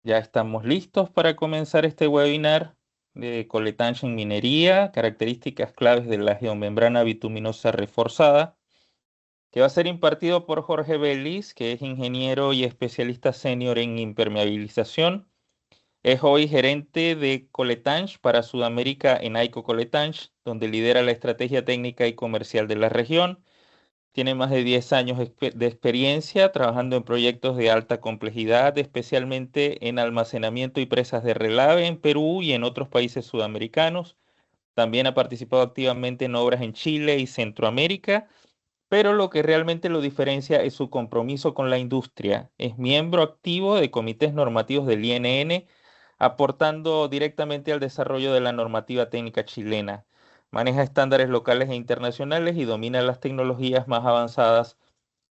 Ya estamos listos para comenzar este webinar de coletanche en minería, características claves de la geomembrana bituminosa reforzada, que va a ser impartido por Jorge Vélez, que es ingeniero y especialista senior en impermeabilización. Es hoy gerente de Coletanche para Sudamérica en AICO Coletanche, donde lidera la estrategia técnica y comercial de la región. Tiene más de 10 años de experiencia trabajando en proyectos de alta complejidad, especialmente en almacenamiento y presas de relave en Perú y en otros países sudamericanos. También ha participado activamente en obras en Chile y Centroamérica, pero lo que realmente lo diferencia es su compromiso con la industria. Es miembro activo de comités normativos del INN, aportando directamente al desarrollo de la normativa técnica chilena. Maneja estándares locales e internacionales y domina las tecnologías más avanzadas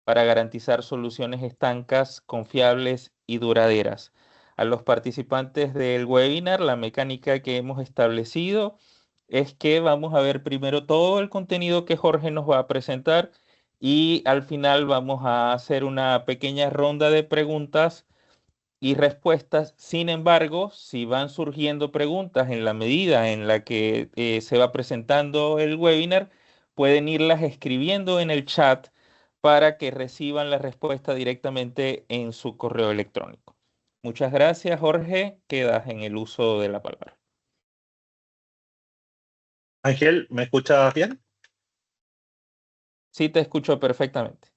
para garantizar soluciones estancas, confiables y duraderas. A los participantes del webinar, la mecánica que hemos establecido es que vamos a ver primero todo el contenido que Jorge nos va a presentar y al final vamos a hacer una pequeña ronda de preguntas y respuestas. Sin embargo, si van surgiendo preguntas en la medida en la que se va presentando el webinar, pueden irlas escribiendo en el chat para que reciban la respuesta directamente en su correo electrónico. Muchas gracias, Jorge. Quedas en el uso de la palabra. Ángel, ¿me escuchas bien? Sí, te escucho perfectamente.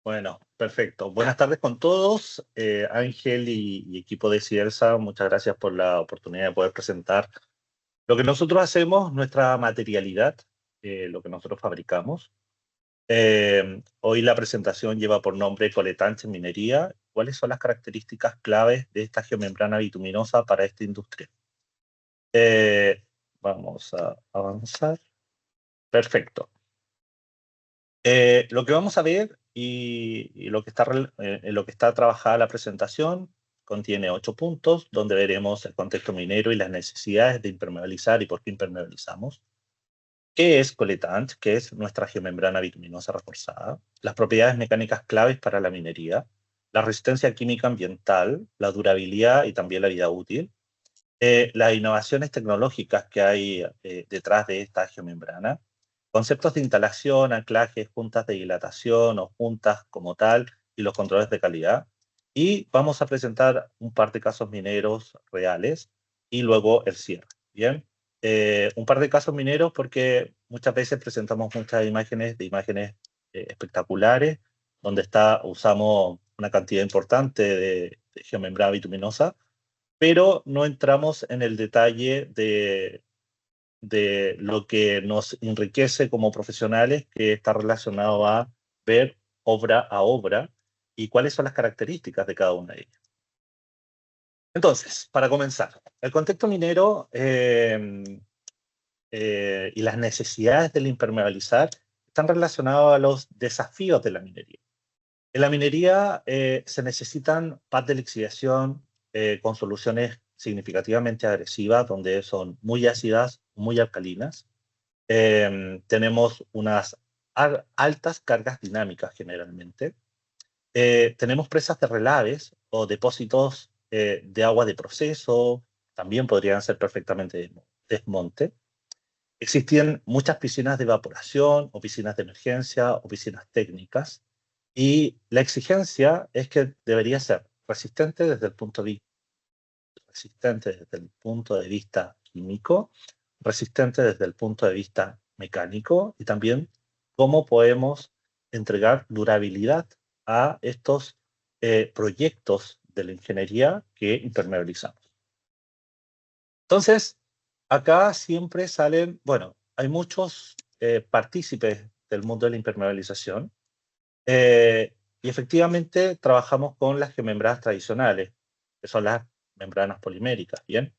Bueno, perfecto. Buenas tardes con todos. Ángel y equipo de Cielsa, muchas gracias por la oportunidad de poder presentar lo que nosotros hacemos, nuestra materialidad, lo que nosotros fabricamos. Hoy la presentación lleva por nombre Coletanche en minería. ¿Cuáles son las características claves de esta geomembrana bituminosa para esta industria? Vamos a avanzar. Perfecto. Lo que vamos a ver y lo que está trabajada la presentación contiene 8 puntos, donde veremos el contexto minero y las necesidades de impermeabilizar y por qué impermeabilizamos. ¿Qué es Coletant? ¿Qué es nuestra geomembrana bituminosa reforzada? Las propiedades mecánicas claves para la minería, la resistencia química ambiental, la durabilidad y también la vida útil, las innovaciones tecnológicas que hay detrás de esta geomembrana, conceptos de instalación, anclajes, juntas de dilatación o juntas como tal, y los controles de calidad. Y vamos a presentar un par de casos mineros reales y luego el cierre. Bien, un par de casos mineros porque muchas veces presentamos muchas imágenes espectaculares, donde usamos una cantidad importante de geomembrana bituminosa, pero no entramos en el detalle de lo que nos enriquece como profesionales, que está relacionado a ver obra a obra y cuáles son las características de cada una de ellas. Entonces, para comenzar, el contexto minero y las necesidades del impermeabilizar están relacionados a los desafíos de la minería. En la minería se necesitan pads de lixiviación con soluciones significativamente agresivas, donde son muy ácidas, muy alcalinas. Tenemos unas altas cargas dinámicas generalmente. Tenemos presas de relaves o depósitos de agua de proceso, también podrían ser perfectamente de desmonte. Existían muchas piscinas de evaporación, o piscinas de emergencia, o piscinas técnicas. Y la exigencia es que debería ser resistente resistente desde el punto de vista químico, resistente desde el punto de vista mecánico y también cómo podemos entregar durabilidad a estos proyectos de la ingeniería que impermeabilizamos. Entonces, acá siempre salen, bueno, hay muchos partícipes del mundo de la impermeabilización. Y efectivamente trabajamos con las geomembranas tradicionales, que son las membranas poliméricas, ¿bien?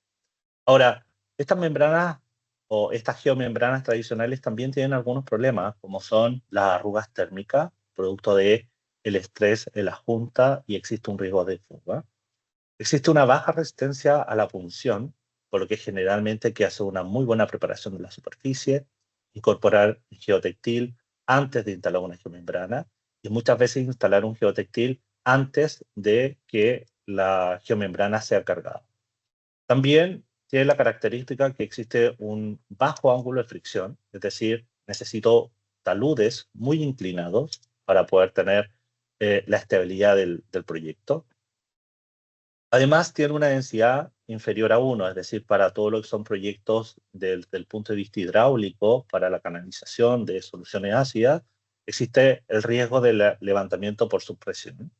Ahora, estas membranas o estas geomembranas tradicionales también tienen algunos problemas, como son las arrugas térmicas, producto de el estrés en la junta y existe un riesgo de fuga. Existe una baja resistencia a la punción, por lo que generalmente hay que hacer una muy buena preparación de la superficie, incorporar el geotextil antes de instalar una geomembrana y muchas veces instalar un geotextil antes de que la geomembrana sea cargada. También tiene la característica que existe un bajo ángulo de fricción, es decir, necesito taludes muy inclinados para poder tener la estabilidad del proyecto. Además, tiene una densidad inferior a 1, es decir, para todo lo que son proyectos del punto de vista hidráulico, para la canalización de soluciones ácidas, existe el riesgo de levantamiento por subpresión.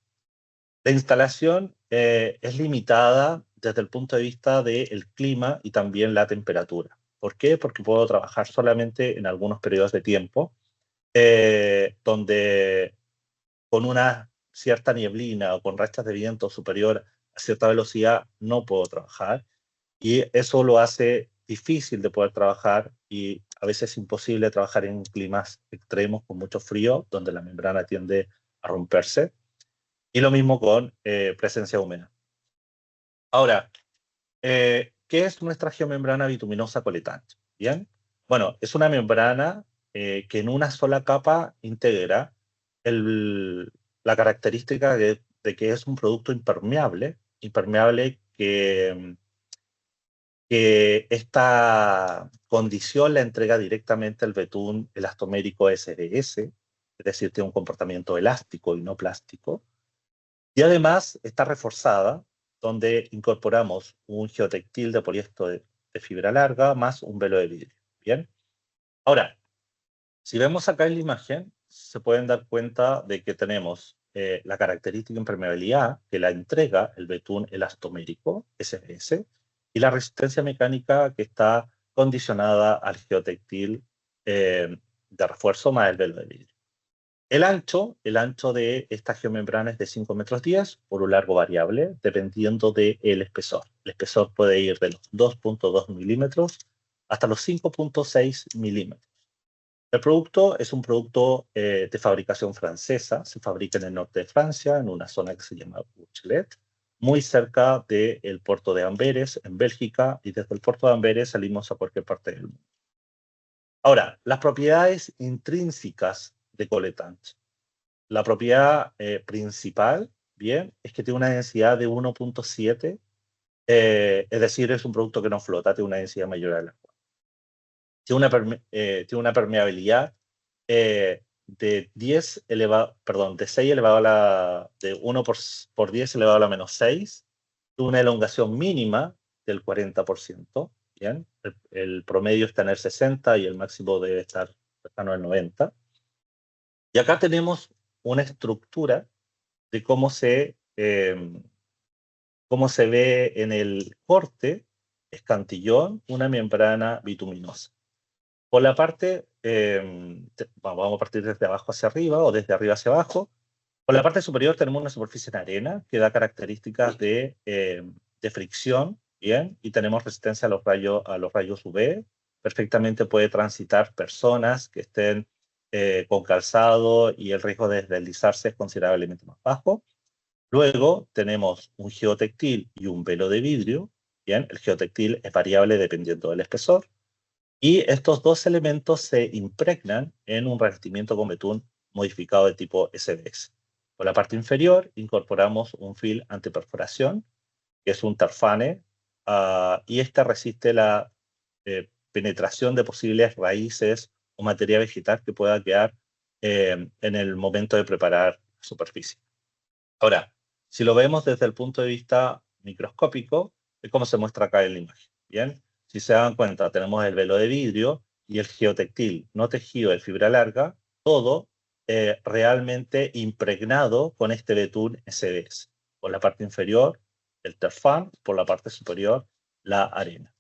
La instalación es limitada desde el punto de vista del clima y también la temperatura. ¿Por qué? Porque puedo trabajar solamente en algunos periodos de tiempo, donde con una cierta nieblina o con rachas de viento superior a cierta velocidad no puedo trabajar, y eso lo hace difícil de poder trabajar y a veces imposible trabajar en climas extremos con mucho frío, donde la membrana tiende a romperse. Y lo mismo con presencia húmeda. Ahora, ¿qué es nuestra geomembrana bituminosa coletante? Bien, bueno, es una membrana que en una sola capa integra la característica de que es un producto impermeable que esta condición la entrega directamente el betún elastomérico SBS, es decir, tiene un comportamiento elástico y no plástico. Y además está reforzada, donde incorporamos un geotextil de poliéster de fibra larga más un velo de vidrio. Bien. Ahora, si vemos acá en la imagen, se pueden dar cuenta de que tenemos la característica impermeabilidad que la entrega el betún elastomérico, SBS, y la resistencia mecánica que está condicionada al geotextil de refuerzo más el velo de vidrio. El ancho de esta geomembrana es de 5 metros 10 por un largo variable, dependiendo del espesor. El espesor puede ir de los 2.2 milímetros hasta los 5.6 milímetros. El producto es un producto de fabricación francesa, se fabrica en el norte de Francia, en una zona que se llama Bouchelet, muy cerca del puerto de Amberes, en Bélgica, y desde el puerto de Amberes salimos a cualquier parte del mundo. Ahora, las propiedades intrínsecas de coletante. La propiedad principal, bien, es que tiene una densidad de 1.7, es decir, es un producto que no flota, tiene una densidad mayor al agua. Tiene una permeabilidad de 10 elevado, perdón, de 6 elevado a la, de 1 por 10 elevado a la menos 6, tiene una elongación mínima del 40%, bien, el promedio está en el 60 y el máximo debe estar cercano al 90. Y acá tenemos una estructura de cómo se ve en el corte escantillón una membrana bituminosa. Por la parte, vamos a partir desde abajo hacia arriba o desde arriba hacia abajo. Por la parte superior tenemos una superficie en arena que da características de fricción, ¿bien? Y tenemos resistencia a los rayos UV. Perfectamente puede transitar personas que estén con calzado y el riesgo de deslizarse es considerablemente más bajo. Luego tenemos un geotextil y un velo de vidrio. Bien, el geotextil es variable dependiendo del espesor. Y estos dos elementos se impregnan en un revestimiento con betún modificado de tipo SBS. Por la parte inferior incorporamos un fill antiperforación, que es un tarfane, y este resiste la penetración de posibles raíces o materia vegetal que pueda quedar en el momento de preparar la superficie. Ahora, si lo vemos desde el punto de vista microscópico, es como se muestra acá en la imagen. Bien, si se dan cuenta, tenemos el velo de vidrio y el geotextil no tejido de fibra larga, todo realmente impregnado con este betún SBS. Por la parte inferior, el terfán, por la parte superior, la arena.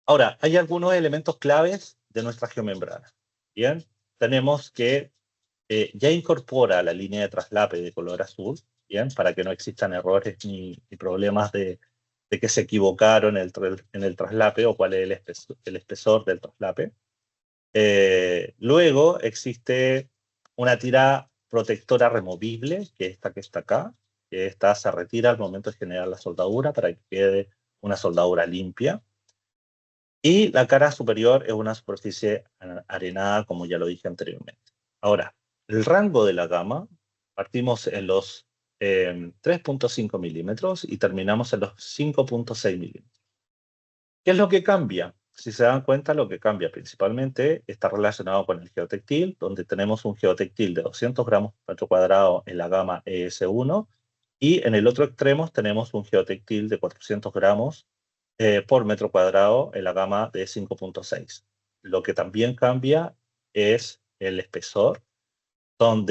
Ahora, hay algunos elementos claves de nuestra geomembrana. Bien, tenemos que ya incorpora la línea de traslape de color azul, bien, para que no existan errores ni problemas de que se equivocaron en el traslape o cuál es el espesor del traslape. Luego existe una tira protectora removible, que es esta que está acá, que esta se retira al momento de generar la soldadura para que quede una soldadura limpia. Y la cara superior es una superficie arenada, como ya lo dije anteriormente. Ahora, el rango de la gama, partimos en los 3.5 milímetros y terminamos en los 5.6 milímetros. ¿Qué es lo que cambia? Si se dan cuenta, lo que cambia principalmente está relacionado con el geotectil, donde tenemos un geotectil de 200 gramos por metro cuadrado en la gama ES1, y en el otro extremo tenemos un geotectil de 400 gramos por metro cuadrado en la gama de 5.6. Lo que también cambia es el espesor, lo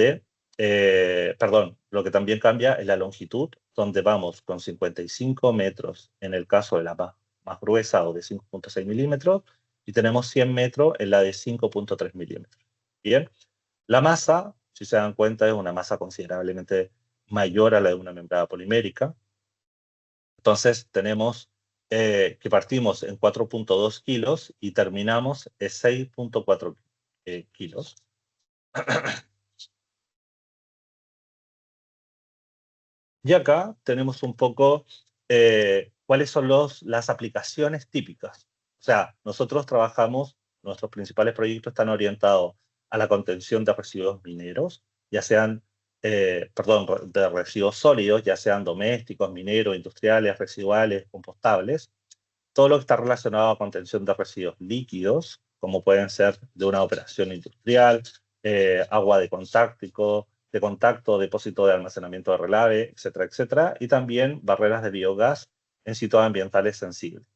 que también cambia es la longitud, donde vamos con 55 metros en el caso de la más gruesa o de 5.6 milímetros, y tenemos 100 metros en la de 5.3 milímetros. Bien, la masa, si se dan cuenta, es una masa considerablemente mayor a la de una membrana polimérica. Entonces tenemos que partimos en 4.2 kilos y terminamos en 6.4 kilos. Y acá tenemos un poco cuáles son las aplicaciones típicas. O sea, nosotros trabajamos, nuestros principales proyectos están orientados a la contención de residuos mineros, ya sean, de residuos sólidos, ya sean domésticos, mineros, industriales, residuales, compostables. Todo lo que está relacionado a contención de residuos líquidos, como pueden ser de una operación industrial, agua de contacto, depósito de almacenamiento de relave, etcétera, etcétera, y también barreras de biogás en sitios ambientales sensibles.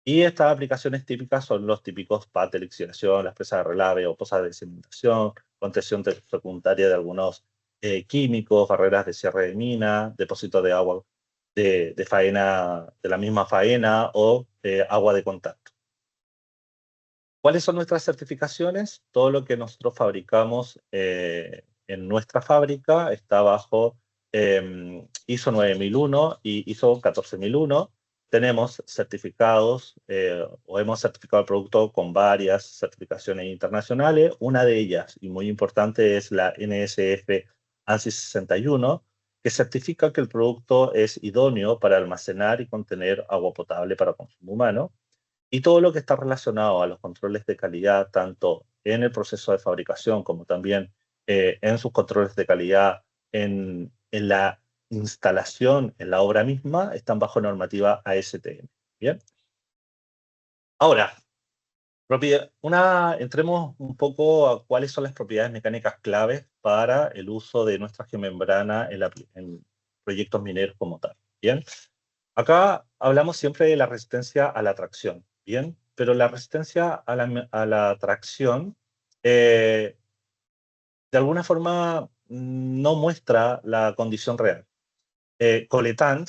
Y estas aplicaciones típicas son los típicos pads de lixiviación, las presas de relave o pozas de sedimentación, contención secundaria de algunos químicos, barreras de cierre de mina, depósito de agua de faena, de la misma faena o agua de contacto. ¿Cuáles son nuestras certificaciones? Todo lo que nosotros fabricamos en nuestra fábrica está bajo ISO 9001 y ISO 14001. Tenemos certificados o hemos certificado el producto con varias certificaciones internacionales. Una de ellas, y muy importante, es la NSF ANSI 61, que certifica que el producto es idóneo para almacenar y contener agua potable para consumo humano. Y todo lo que está relacionado a los controles de calidad, tanto en el proceso de fabricación como también en sus controles de calidad en la instalación, en la obra misma, están bajo normativa ASTM. Bien. Ahora, entremos un poco a cuáles son las propiedades mecánicas claves para el uso de nuestra geomembrana en proyectos mineros como tal. Bien. Acá hablamos siempre de la resistencia a la tracción, ¿bien? Pero la resistencia a la tracción, de alguna forma, no muestra la condición real. Coletant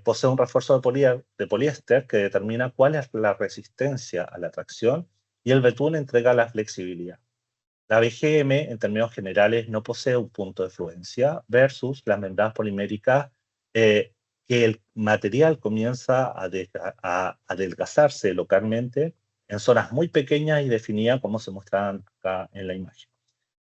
posee un refuerzo de poliéster que determina cuál es la resistencia a la tracción, y el betún entrega la flexibilidad. La BGM, en términos generales, no posee un punto de fluencia versus las membranas poliméricas, que el material comienza a adelgazarse localmente en zonas muy pequeñas y definidas, como se muestran acá en la imagen.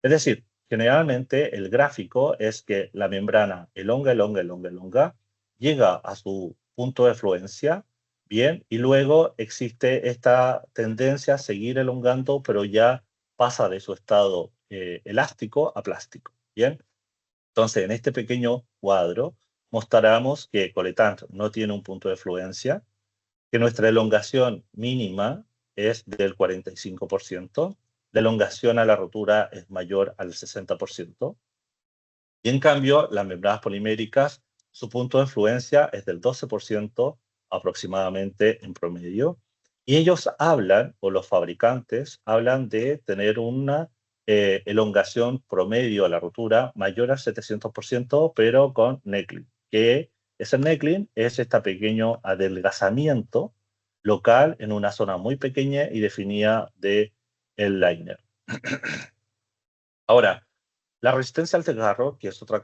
Es decir, generalmente el gráfico es que la membrana elonga, elonga, elonga, elonga, llega a su punto de fluencia, bien, y luego existe esta tendencia a seguir elongando, pero ya pasa de su estado elástico a plástico, bien. Entonces, en este pequeño cuadro mostramos que Coletant no tiene un punto de fluencia, que nuestra elongación mínima es del 45%, la elongación a la rotura es mayor al 60%, y en cambio, las membranas poliméricas, su punto de fluencia es del 12% aproximadamente en promedio, y ellos hablan, o los fabricantes, hablan de tener una elongación promedio a la rotura mayor al 700%, pero con neckling, que ese neckling es este pequeño adelgazamiento local en una zona muy pequeña y definida del liner. Ahora, la resistencia al desgarro, que es otra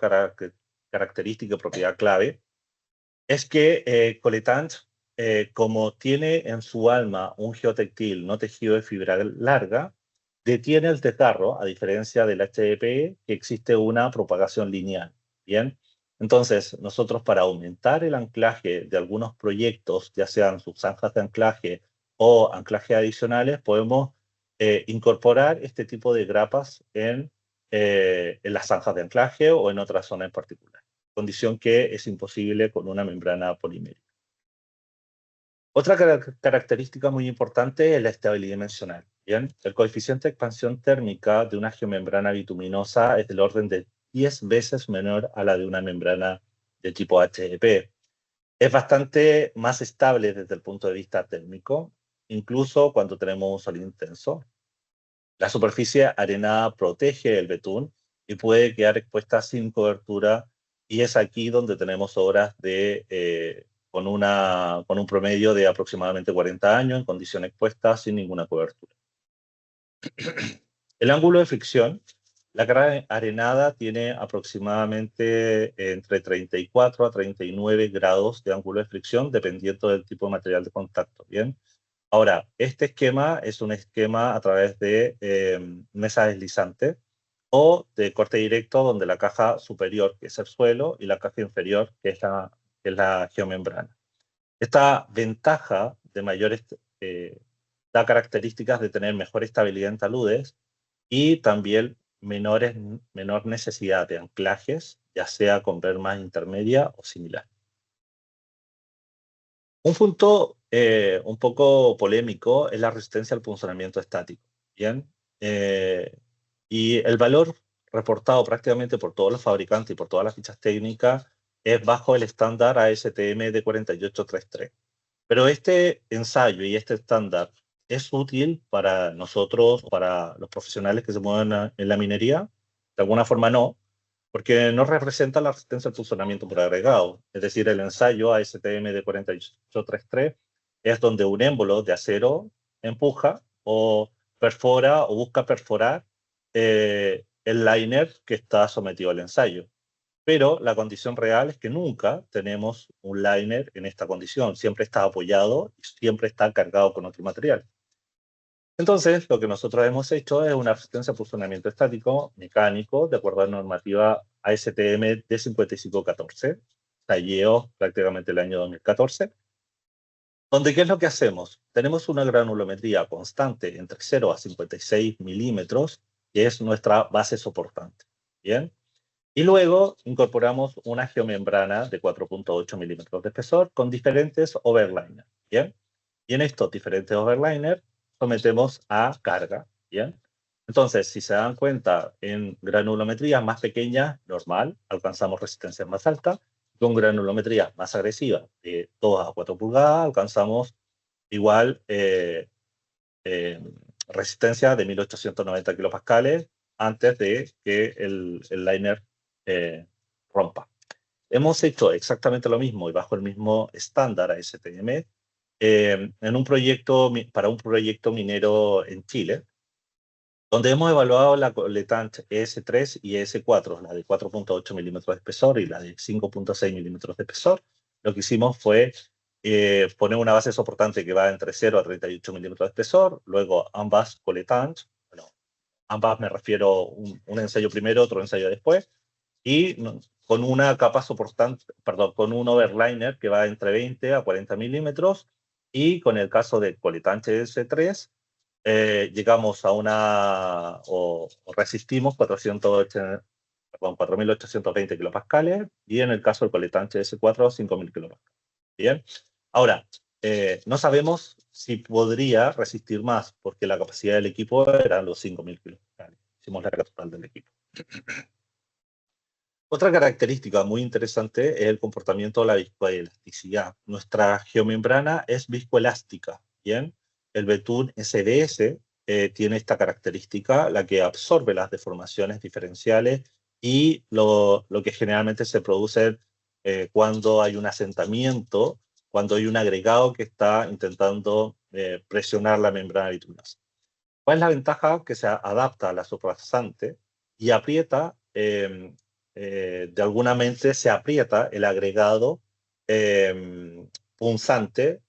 característica y propiedad clave, es que Coletant, como tiene en su alma un geotectil no tejido de fibra larga, detiene el desgarro, a diferencia del HDPE, que existe una propagación lineal. Bien, entonces nosotros, para aumentar el anclaje de algunos proyectos, ya sean sus zanjas de anclaje o anclajes adicionales, podemos incorporar este tipo de grapas en las zanjas de anclaje o en otras zonas en particular. condición que es imposible con una membrana polimérica. Otra característica muy importante es la estabilidad dimensional. ¿Bien? El coeficiente de expansión térmica de una geomembrana bituminosa es del orden de 10 veces menor a la de una membrana de tipo HEP. Es bastante más estable desde el punto de vista térmico, incluso cuando tenemos un sol intenso. La superficie arenada protege el betún y puede quedar expuesta sin cobertura, y es aquí donde tenemos obras con un promedio de aproximadamente 40 años en condición expuesta sin ninguna cobertura. El ángulo de fricción, la cara arenada tiene aproximadamente entre 34 a 39 grados de ángulo de fricción, dependiendo del tipo de material de contacto. Bien. Ahora, este esquema es un esquema a través de mesa deslizante o de corte directo, donde la caja superior, que es el suelo, y la caja inferior, que es la geomembrana. Esta ventaja de da características de tener mejor estabilidad en taludes y también menor necesidad de anclajes, ya sea con berma intermedia o similar. Un punto un poco polémico es la resistencia al punzonamiento estático. ¿Bien? Y el valor reportado prácticamente por todos los fabricantes y por todas las fichas técnicas es bajo el estándar ASTM de 4833. Pero este ensayo y este estándar es útil para nosotros, para los profesionales que se mueven en la minería. De alguna forma no, porque no representa la resistencia al funcionamiento por agregado. Es decir, el ensayo ASTM de 4833 es donde un émbolo de acero empuja o perfora o busca perforar el liner que está sometido al ensayo. Pero la condición real es que nunca tenemos un liner en esta condición. Siempre está apoyado y siempre está cargado con otro material. Entonces, lo que nosotros hemos hecho es una resistencia a funcionamiento estático mecánico de acuerdo a la normativa ASTM de 5514, talleo prácticamente el año 2014, donde ¿qué es lo que hacemos? Tenemos una granulometría constante entre 0 a 56 milímetros, que es nuestra base soportante. ¿Bien? Y luego incorporamos una geomembrana de 4.8 milímetros de espesor con diferentes overliners. ¿Bien? Y en estos diferentes overliners sometemos a carga. ¿Bien? Entonces, si se dan cuenta, en granulometrías más pequeñas, normal, alcanzamos resistencias más altas. Con granulometrías más agresivas, de 2 a 4 pulgadas, alcanzamos igual resistencia de 1890 kilopascales antes de que el liner rompa. Hemos hecho exactamente lo mismo y bajo el mismo estándar ASTM en un proyecto, para un proyecto minero en Chile, donde hemos evaluado la coletante ES3 y ES4, la de 4.8 milímetros de espesor y la de 5.6 milímetros de espesor. Lo que hicimos fue poner una base soportante que va entre 0 a 38 milímetros de espesor, luego ambas coletantes, bueno, ambas me refiero un ensayo primero, otro ensayo después, y con una capa soportante, perdón, con un overliner que va entre 20 a 40 milímetros, y con el caso de coletante S3, llegamos a o resistimos 4.820 kilopascales, y en el caso del coletante S4, 5.000 kilopascales. Bien. Ahora, no sabemos si podría resistir más, porque la capacidad del equipo era los 5.000 kilopascales. Hicimos la carga total del equipo. Otra característica muy interesante es el comportamiento de la viscoelasticidad. Nuestra geomembrana es viscoelástica, ¿bien? El betún SDS tiene esta característica, la que absorbe las deformaciones diferenciales y lo que generalmente se produce cuando hay un asentamiento, cuando hay un agregado que está intentando presionar la membrana bituminosa. ¿Cuál es la ventaja? Que se adapta a la sobrepasante y aprieta de alguna mente se aprieta el agregado punzante,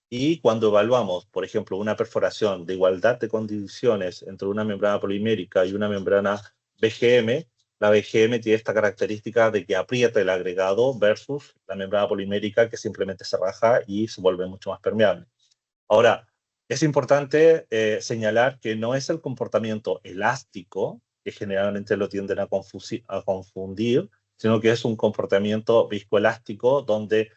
y cuando evaluamos, por ejemplo, una perforación de igualdad de condiciones entre una membrana polimérica y una membrana BGM, la BGM tiene esta característica de que aprieta el agregado versus la membrana polimérica, que simplemente se raja y se vuelve mucho más permeable. Ahora, es importante señalar que no es el comportamiento elástico, que generalmente lo tienden a confundir, sino que es un comportamiento viscoelástico donde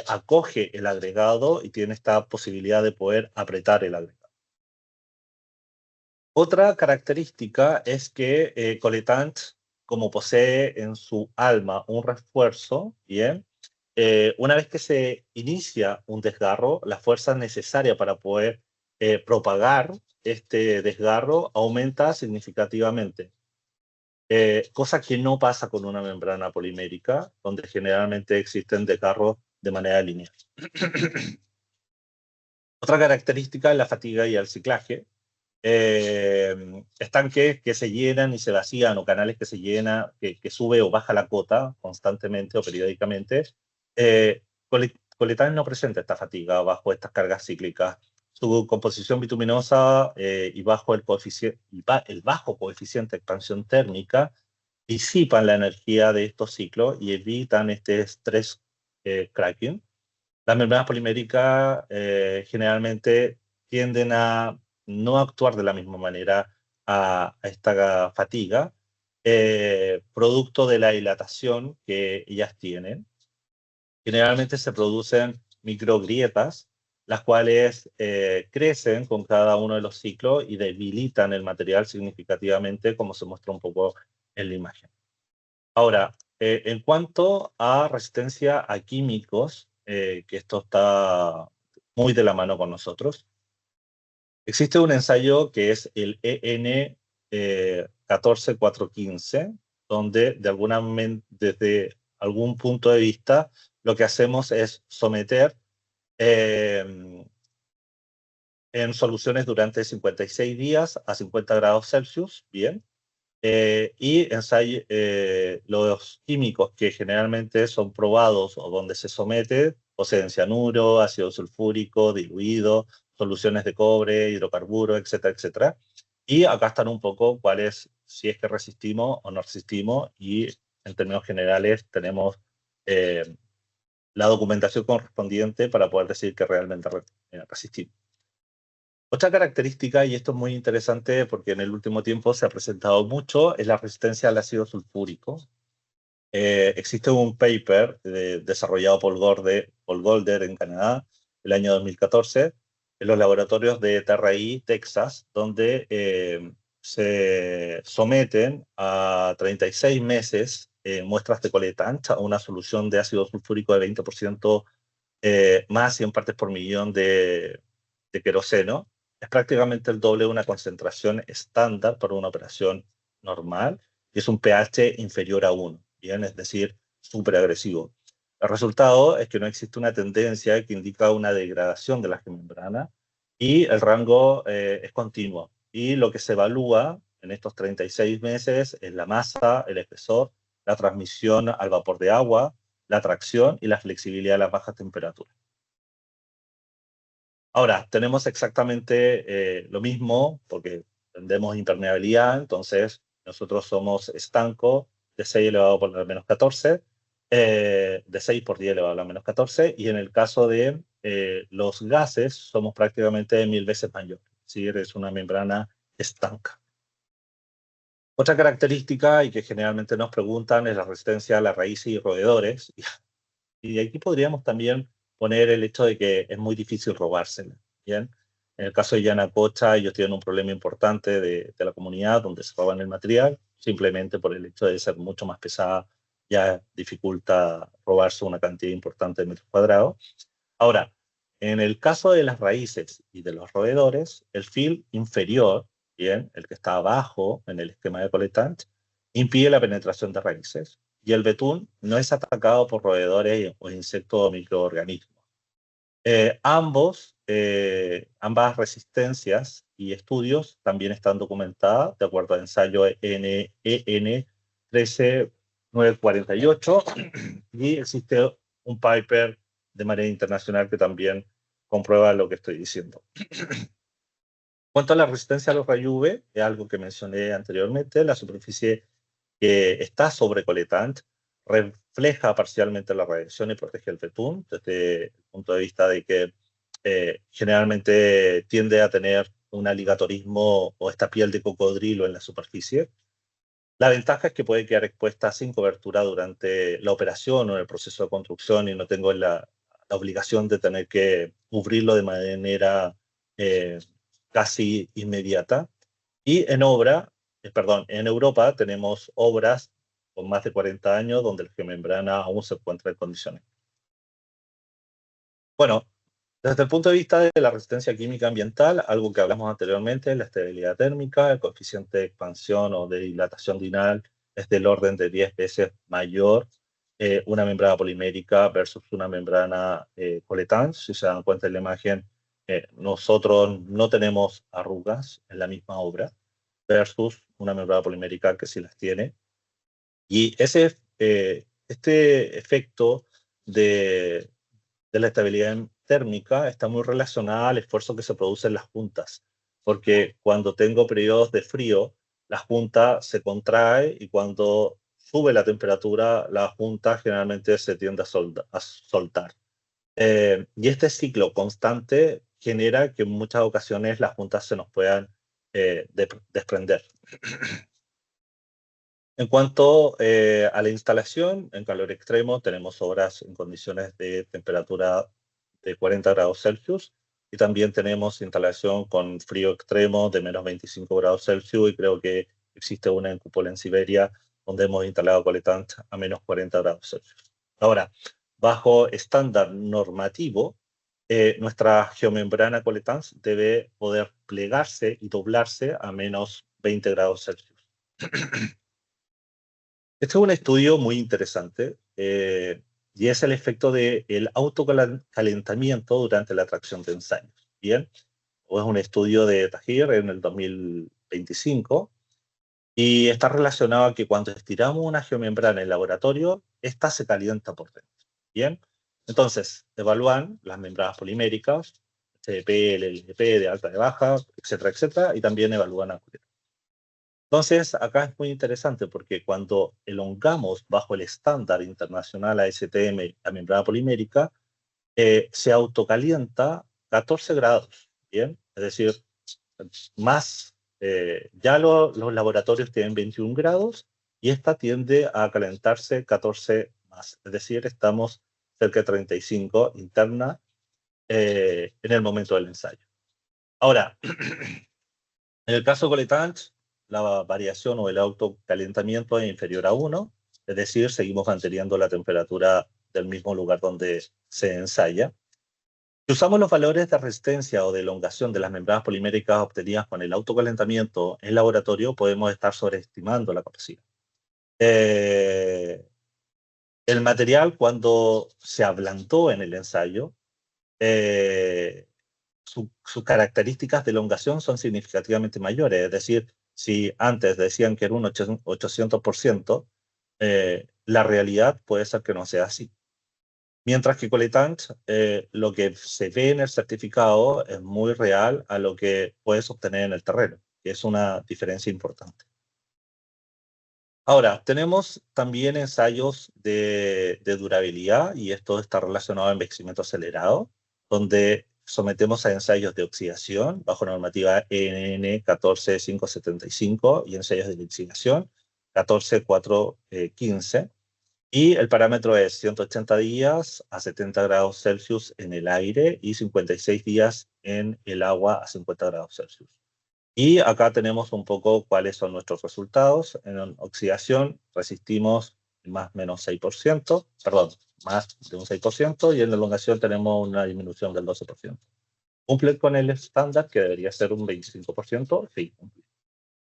acoge el agregado y tiene esta posibilidad de poder apretar el agregado. Otra característica es que Coletant, como posee en su alma un refuerzo, ¿bien? Una vez que se inicia un desgarro, la fuerza necesaria para poder propagar este desgarro aumenta significativamente, cosa que no pasa con una membrana polimérica, donde generalmente existen desgarros de manera lineal. Otra característica es la fatiga y el ciclaje. Estanques que se llenan y se vacían, o canales que se llenan, que sube o baja la cota constantemente o periódicamente. Coletant no presenta esta fatiga bajo estas cargas cíclicas. Su composición bituminosa y bajo el bajo coeficiente de expansión térmica disipan la energía de estos ciclos y evitan este estrés cracking. Las membranas poliméricas generalmente tienden a no actuar de la misma manera a esta fatiga, producto de la dilatación que ellas tienen. Generalmente se producen microgrietas, las cuales crecen con cada uno de los ciclos y debilitan el material significativamente, como se muestra un poco en la imagen. Ahora, en cuanto a resistencia a químicos, que esto está muy de la mano con nosotros, existe un ensayo que es el EN 14415, donde desde algún punto de vista lo que hacemos es someter en soluciones durante 56 días a 50 grados Celsius, bien, y los químicos que generalmente son probados o donde se somete poseen cianuro, ácido sulfúrico, diluido, soluciones de cobre, hidrocarburos, etcétera, etcétera. Y acá están un poco cuáles, si es que resistimos o no resistimos, y en términos generales tenemos la documentación correspondiente para poder decir que realmente resistimos. Otra característica, y esto es muy interesante porque en el último tiempo se ha presentado mucho, es la resistencia al ácido sulfúrico. Existe un paper desarrollado por Paul Golder en Canadá, el año 2014, en los laboratorios de TRI, Texas, donde se someten a 36 meses muestras de Coletant a una solución de ácido sulfúrico de 20% más 100 partes por millón de queroseno. Es prácticamente el doble de una concentración estándar para una operación normal, y es un pH inferior a 1, ¿bien? Es decir, súper agresivo. El resultado es que no existe una tendencia que indica una degradación de la membrana y el rango es continuo. Y lo que se evalúa en estos 36 meses es la masa, el espesor, la transmisión al vapor de agua, la tracción y la flexibilidad a las bajas temperaturas. Ahora, tenemos exactamente lo mismo, porque tendemos impermeabilidad, entonces nosotros somos estanco de 6 elevado por la menos 14, de 6 por 10 elevado a la menos 14, y en el caso de los gases somos prácticamente 1000 veces mayor, es decir, es una membrana estanca. Otra característica, y que generalmente nos preguntan, es la resistencia a las raíces y roedores, y aquí podríamos también poner el hecho de que es muy difícil robársela, ¿bien? En el caso de Yanacocha, ellos tienen un problema importante de la comunidad donde se roban el material, simplemente por el hecho de ser mucho más pesada, ya dificulta robarse una cantidad importante de metros cuadrados. Ahora, en el caso de las raíces y de los roedores, el fil inferior, ¿bien? El que está abajo en el esquema de Coletant, impide la penetración de raíces, y el betún no es atacado por roedores o insectos o microorganismos. Ambas resistencias y estudios también están documentadas de acuerdo al ensayo EN 13948, y existe un paper de manera internacional que también comprueba lo que estoy diciendo. En cuanto a la resistencia a los rayos UV, es algo que mencioné anteriormente, la superficie que está sobre Coletant refleja parcialmente la radiación y protege el betún, desde el punto de vista de que generalmente tiende a tener un aligatorismo o esta piel de cocodrilo en la superficie. La ventaja es que puede quedar expuesta sin cobertura durante la operación o en el proceso de construcción y no tengo la obligación de tener que cubrirlo de manera casi inmediata. Y en Europa tenemos obras con más de 40 años donde la geomembrana aún se encuentra en condiciones. Bueno, desde el punto de vista de la resistencia química ambiental, algo que hablamos anteriormente, la estabilidad térmica, el coeficiente de expansión o de dilatación diurnal es del orden de 10 veces mayor una membrana polimérica versus una membrana coletán. Si se dan cuenta en la imagen, nosotros no tenemos arrugas en la misma obra versus una membrana polimérica que sí las tiene. Y este efecto de la estabilidad térmica está muy relacionada al esfuerzo que se produce en las juntas, porque cuando tengo periodos de frío, la junta se contrae y cuando sube la temperatura, la junta generalmente se tiende a soltar. Y este ciclo constante genera que en muchas ocasiones las juntas se nos puedan desprender. En cuanto a la instalación, en calor extremo tenemos obras en condiciones de temperatura de 40 grados Celsius y también tenemos instalación con frío extremo de menos 25 grados Celsius y creo que existe una en Cúpula en Siberia donde hemos instalado coletant a menos 40 grados Celsius. Ahora, bajo estándar normativo, nuestra geomembrana coletant debe poder plegarse y doblarse a menos 20 grados Celsius. Este es un estudio muy interesante y es el efecto del autocalentamiento durante la tracción de ensayos. Bien, es un estudio de Tahir en el 2025 y está relacionado a que cuando estiramos una geomembrana en el laboratorio, esta se calienta por dentro. Bien, entonces evalúan las membranas poliméricas, HDP, LLP, de alta, de baja, etcétera, etcétera, y también evalúan acuerdo. Entonces, acá es muy interesante porque cuando elongamos bajo el estándar internacional ASTM la membrana polimérica, se autocalienta 14 grados, ¿bien? Es decir, más, los laboratorios tienen 21 grados y esta tiende a calentarse 14 más. Es decir, estamos cerca de 35 interna en el momento del ensayo. Ahora, en el caso de Coletanch, la variación o el autocalentamiento es inferior a 1, es decir, seguimos manteniendo la temperatura del mismo lugar donde se ensaya. Si usamos los valores de resistencia o de elongación de las membranas poliméricas obtenidas con el autocalentamiento en laboratorio, podemos estar sobreestimando la capacidad. El material, cuando se ablandó en el ensayo, sus características de elongación son significativamente mayores. Es decir, si antes decían que era un 800%, la realidad puede ser que no sea así. Mientras que Coletant, lo que se ve en el certificado es muy real a lo que puedes obtener en el terreno, que es una diferencia importante. Ahora, tenemos también ensayos de durabilidad, y esto está relacionado a envejecimiento acelerado, donde sometemos a ensayos de oxidación bajo normativa EN 14575 y ensayos de lixiviación 14415. Y el parámetro es 180 días a 70 grados Celsius en el aire y 56 días en el agua a 50 grados Celsius. Y acá tenemos un poco cuáles son nuestros resultados. En oxidación resistimos más o menos 6%, perdón, más de un 6%, y en elongación tenemos una disminución del 12%. ¿Cumple con el estándar, que debería ser un 25%? Sí, cumple.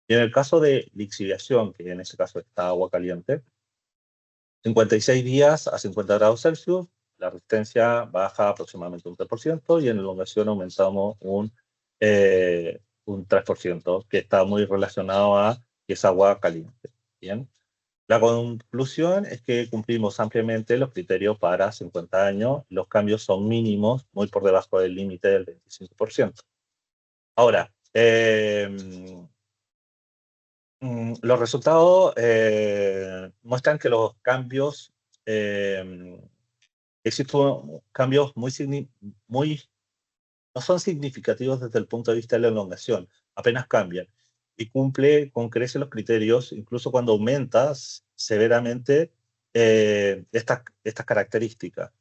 Y en el caso de lixiviación, que en este caso está agua caliente, 56 días a 50 grados Celsius, la resistencia baja aproximadamente un 3%, y en elongación aumentamos un 3%, que está muy relacionado a que es agua caliente. Bien. La conclusión es que cumplimos ampliamente los criterios para 50 años. Los cambios son mínimos, muy por debajo del límite del 25%. Ahora, los resultados muestran que los cambios, existen cambios no son significativos desde el punto de vista de la elongación, apenas cambian. y cumple con creces los criterios, incluso cuando aumentas severamente estas características.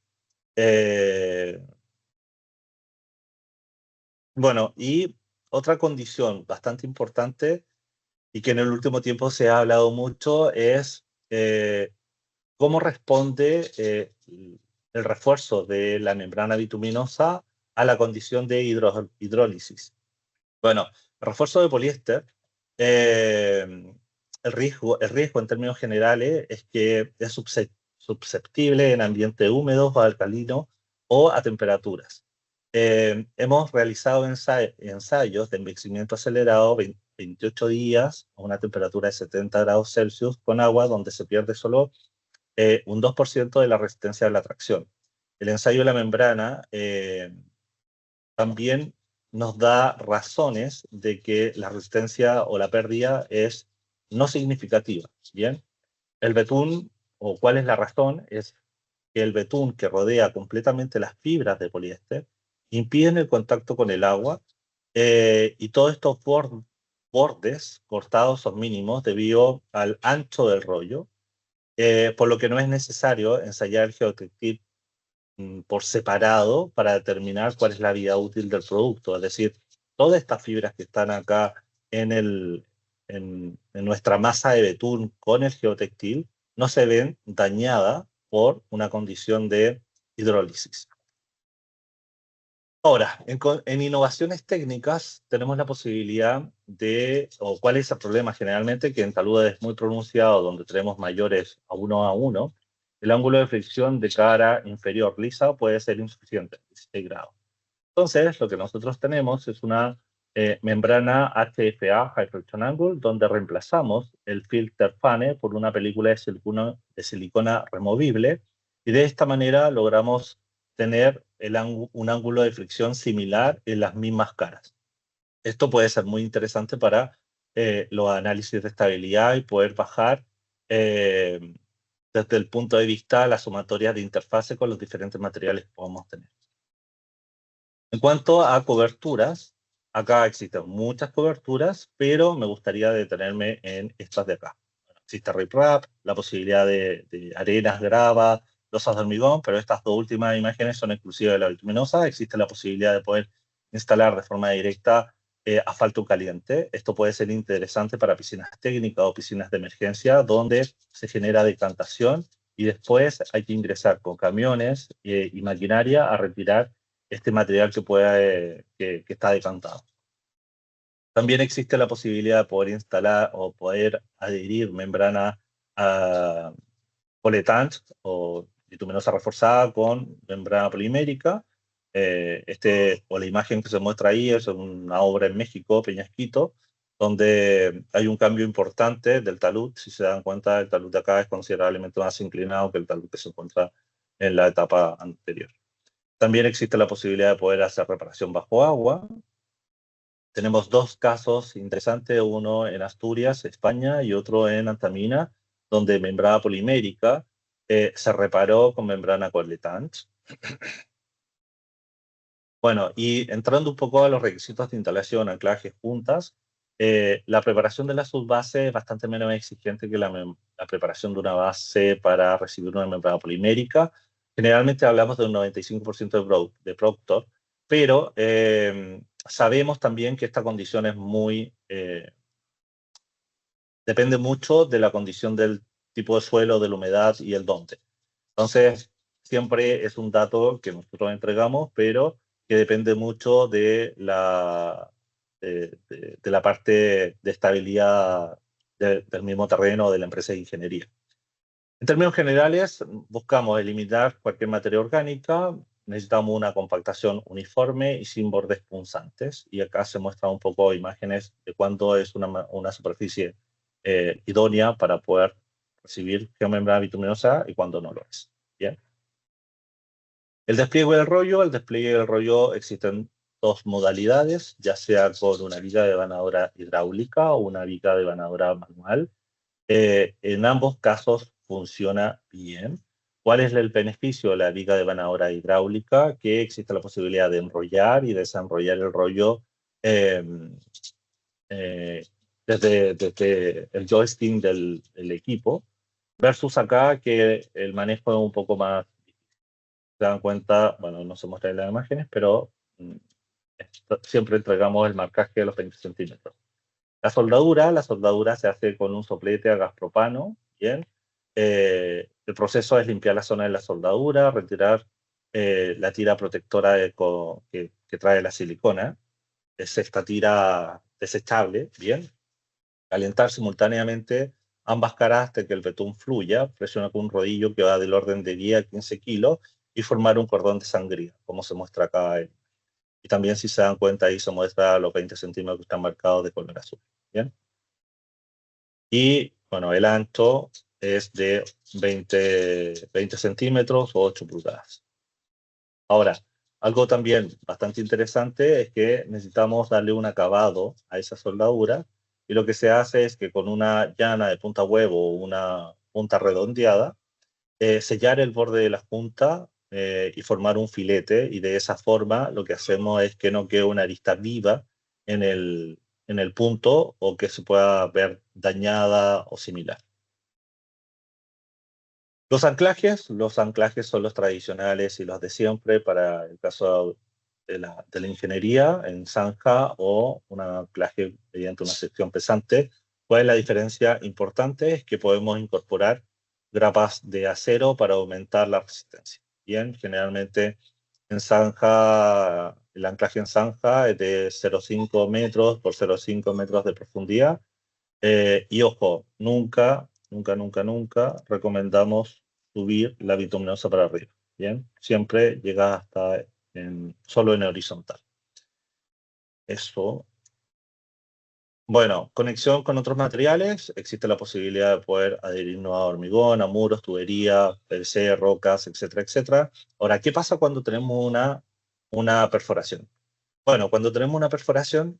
Bueno, y otra condición bastante importante y que en el último tiempo se ha hablado mucho es cómo responde el refuerzo de la membrana bituminosa a la condición de hidrólisis. Bueno, el refuerzo de poliéster, el riesgo en términos generales es que es susceptible en ambientes húmedos o alcalinos o a temperaturas. Hemos realizado ensayos de envejecimiento acelerado 28 días a una temperatura de 70 grados Celsius con agua donde se pierde solo un 2% de la resistencia de la tracción. El ensayo de la membrana también nos da razones de que la resistencia o la pérdida es no significativa. Bien, el betún, o cuál es la razón, es que el betún que rodea completamente las fibras de poliéster impiden el contacto con el agua y todos estos bordes cortados son mínimos debido al ancho del rollo, por lo que no es necesario ensayar el geotextil por separado para determinar cuál es la vida útil del producto. Es decir, todas estas fibras que están acá en nuestra masa de betún con el geotextil no se ven dañadas por una condición de hidrólisis. Ahora, en innovaciones técnicas tenemos la posibilidad de, o cuál es el problema generalmente, que en taludes es muy pronunciado, donde tenemos mayores a 1 el ángulo de fricción de cara inferior lisa puede ser insuficiente, 16 grados. Entonces, lo que nosotros tenemos es una membrana HFA, High Friction Angle, donde reemplazamos el filter FANE por una película de silicona removible, y de esta manera logramos tener un ángulo de fricción similar en las mismas caras. Esto puede ser muy interesante para los análisis de estabilidad y poder bajar desde el punto de vista las sumatorias de interfase con los diferentes materiales que podemos tener. En cuanto a coberturas, acá existen muchas coberturas, pero me gustaría detenerme en estas de acá. Existe riprap, la posibilidad de arenas, grava, losas de hormigón, pero estas dos últimas imágenes son exclusivas de la bituminosa. Existe la posibilidad de poder instalar de forma directa asfalto caliente. Esto puede ser interesante para piscinas técnicas o piscinas de emergencia, donde se genera decantación y después hay que ingresar con camiones y maquinaria a retirar este material que está decantado. También existe la posibilidad de poder instalar o poder adherir membrana polytank o bituminosa reforzada con membrana polimérica. O la imagen que se muestra ahí es una obra en México, Peñasquito, donde hay un cambio importante del talud. Si se dan cuenta, el talud de acá es considerablemente más inclinado que el talud que se encuentra en la etapa anterior. También existe la posibilidad de poder hacer reparación bajo agua. Tenemos dos casos interesantes, uno en Asturias, España, y otro en Antamina, donde membrana polimérica se reparó con membrana Corletant. Bueno, y entrando un poco a los requisitos de instalación, anclajes, juntas, la preparación de la subbase es bastante menos exigente que la preparación de una base para recibir una membrana polimérica. Generalmente hablamos de un 95% de Proctor, pero sabemos también que esta condición es depende mucho de la condición del tipo de suelo, de la humedad y el dónde. Entonces, siempre es un dato que nosotros entregamos, pero que depende mucho de la parte de estabilidad del mismo terreno de la empresa de ingeniería. En términos generales, buscamos eliminar cualquier materia orgánica, necesitamos una compactación uniforme y sin bordes punzantes, y acá se muestran un poco imágenes de cuándo es una superficie idónea para poder recibir geomembrana bituminosa y cuándo no lo es. Bien. El despliegue del rollo existen dos modalidades, ya sea con una viga de vanadora hidráulica o una viga de vanadora manual. En ambos casos funciona bien. ¿Cuál es el beneficio de la viga de vanadora hidráulica? Que existe la posibilidad de enrollar y desenrollar el rollo de desde el joystick del equipo, versus acá que el manejo es un poco más, se dan cuenta, bueno, no se muestran las imágenes, pero siempre entregamos el marcaje de los 20 centímetros. La soldadura se hace con un soplete a gas propano, ¿bien? El proceso es limpiar la zona de la soldadura, retirar la tira protectora que trae la silicona, es esta tira desechable, ¿bien? Calentar simultáneamente ambas caras hasta que el betún fluya, presiona con un rodillo que va del orden de 10 a 15 kilos y formar un cordón de sangría, como se muestra acá. Y también, si se dan cuenta, ahí se muestra los 20 centímetros que están marcados de color azul. ¿Bien? Y, bueno, el ancho es de 20 centímetros o 8 pulgadas. Ahora, algo también bastante interesante es que necesitamos darle un acabado a esa soldadura, y lo que se hace es que con una llana de punta huevo o una punta redondeada, sellar el borde de la punta y formar un filete, y de esa forma lo que hacemos es que no quede una arista viva en el punto o que se pueda ver dañada o similar. Los anclajes son los tradicionales y los de siempre para el caso de la ingeniería en zanja o un anclaje mediante una sección pesante. ¿Cuál es la diferencia importante? Es que podemos incorporar grapas de acero para aumentar la resistencia. Bien, generalmente en zanja, el anclaje en zanja es de 0,5 metros por 0,5 metros de profundidad. Y ojo, nunca, nunca, nunca, nunca recomendamos subir la bituminosa para arriba. Bien, siempre llega hasta solo en horizontal. Eso. Bueno, conexión con otros materiales. Existe la posibilidad de poder adherirnos a hormigón, a muros, tubería, PVC, rocas, etcétera, etcétera. Ahora, ¿qué pasa cuando tenemos una perforación? Bueno, cuando tenemos una perforación,